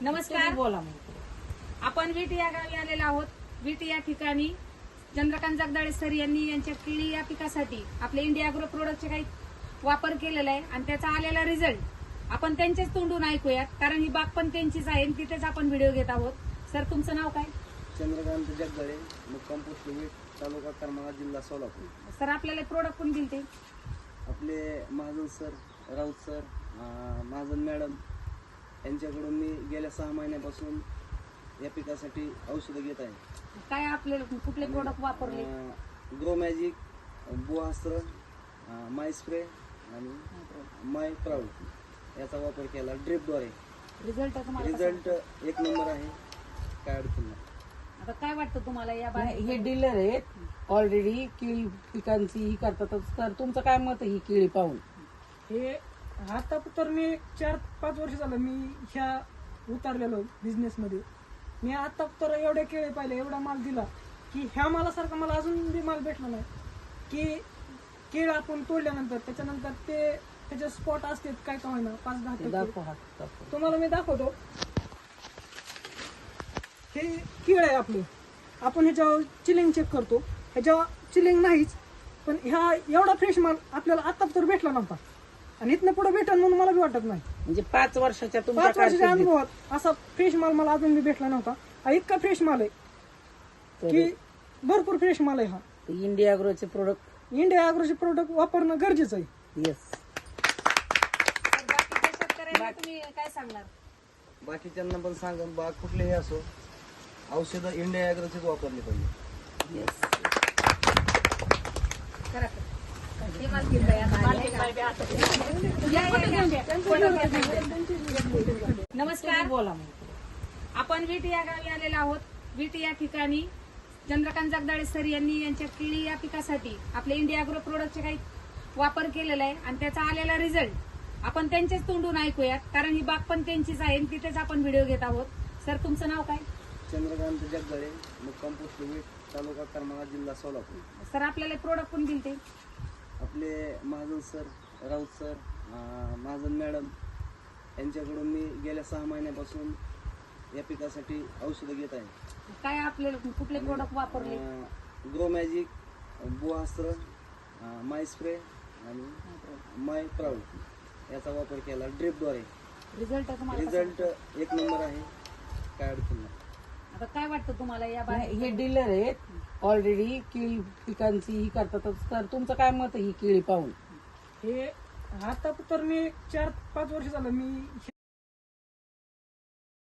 नमस्कार. बोला. आपण वीट या गावी आलेलो आहोत. वीट या ठिकाणी चंद्रकांत जगदाळे सर यांनी यांच्या केळी या पिकासाठी आपले इंडिया अॅग्रो प्रोडक्टचे काही वापर केलेला आहे आणि त्याचा आलेला रिझल्ट आपण त्यांचेच तोंडून ऐकूयात, कारण ही बाग पण त्यांचीच आहे आणि तिथेच आपण व्हिडिओ घेत आहोत. सर, तुमचं नाव काय? चंद्रकांत जगदाळे, मुक्काम पोस्ट वीट, तालुका करमाळा, जिल्हा सोलापूर. सर, आपल्याला प्रोडक्ट कोण दिले ते? आपले Mahajan sir, Raut sir, Mahajan madam यांच्याकडून मी गेल्या 6 महिन्यापासून या पिकासाठी औषधं घेत आहे. काय आपले कुठले प्रोडक्ट वापरले? ग्रो मॅजिक, बुहास्त्र, माय स्प्रे आणि माय प्राऊड याचा वापर केला ड्रिपद्वारे. रिझल्ट रिझल्ट एक नंबर आहे, काय अडचण नाही. आता काय वाटतं तुम्हाला या बाग? हे डीलर आहेत ऑलरेडी केळी पिकांची ही करतातच. तर तुमचं काय मत आहे ही केळी पाहून? हे आता तर मी 4-5 वर्ष झालं मी ह्या उतरलेलो बिझनेस मध्ये. मी आता तर एवढे केळे पाहिले, एवढा माल दिला की ह्या मालासारखा मला अजून बी माल भेटला नाही. की केळ आपण तोडल्यानंतर त्याच्यानंतर त्याचे स्पॉट असतात काय का होईना 5-10 दाखव हात दाखव. तुम्हाला मी दाखवतो. हे केळ आहे आपले. आपण ह्याच्यावर चिलिंग चेक करतो, ह्याच्यावर चिलिंग नाहीच, पण ह्या एवढा फ्रेश माल आपल्याला आता तर भेटला नव्हता आणि इथनं पुढे भेटेल म्हणून मला बी वाटत नाही. म्हणजे 5 वर्षाच्या 5 वर्षाच्या तुमच्या अनुभवात असा फ्रेश माल मला अजून बी भेटला नव्हता. हा इतका फ्रेश माल आहे की भरपूर फ्रेश माल आहे. हा इंडिया अॅग्रोचे प्रोडक्ट इंडिया अॅग्रोचे प्रोडक्ट वापरणं गरजेचं आहे. येस. बाकीच्या शेतकऱ्यांना तुम्ही काय सांगणार? बाकीच्यांना पण सांगून बाग कुठलेही असो, औषधं इंडिया ॲग्रोचीच वापरली पाहिजे. येस. करा करा. हे माल घेऊन जा. नमस्कार. बोला. आपण वीट या गावी आलेलो आहोत. वीट या ठिकाणी चंद्रकांत जगदाळे सर यांनी यांच्या केळी या पिकासाठी आपले इंडिया अॅग्रो प्रोडक्टचे काही वापर केलेला आहे आणि त्याचा आलेला रिझल्ट आपण त्यांचेच तोंडून ऐकूयात, कारण ही बाग पण त्यांचीच आहे आणि तिथेच आपण व्हिडिओ घेत आहोत. सर, तुमचं नाव काय? चंद्रकांत जगदाळे, मुक्काम पोस्ट वीट, तालुका करमाळा, जिल्हा सोलापूर. सर, आपल्याला प्रोडक्ट कोण दिले ते? आपले Mahajan sir, Raut sir, Mahajan madam यांच्याकडून मी गेल्या 6 महिन्यापासून या पिकासाठी औषधं घेत आहे. काय आपले कुठले प्रोडक्ट वापरले? ग्रो मॅजिक, बुहास्त्र, माय स्प्रे आणि माय प्राऊड याचा वापर केला ड्रिपद्वारे. रिझल्ट रिझल्ट एक नंबर आहे, काय अडचण नाही. आता काय वाटतं तुम्हाला या बाग? हे डीलर आहेत ऑलरेडी केळी पिकांची ही करतातच. तर तुमचं काय मत आहे ही केळी पाहून? हे आता तर मी 4-5 वर्ष झालं मी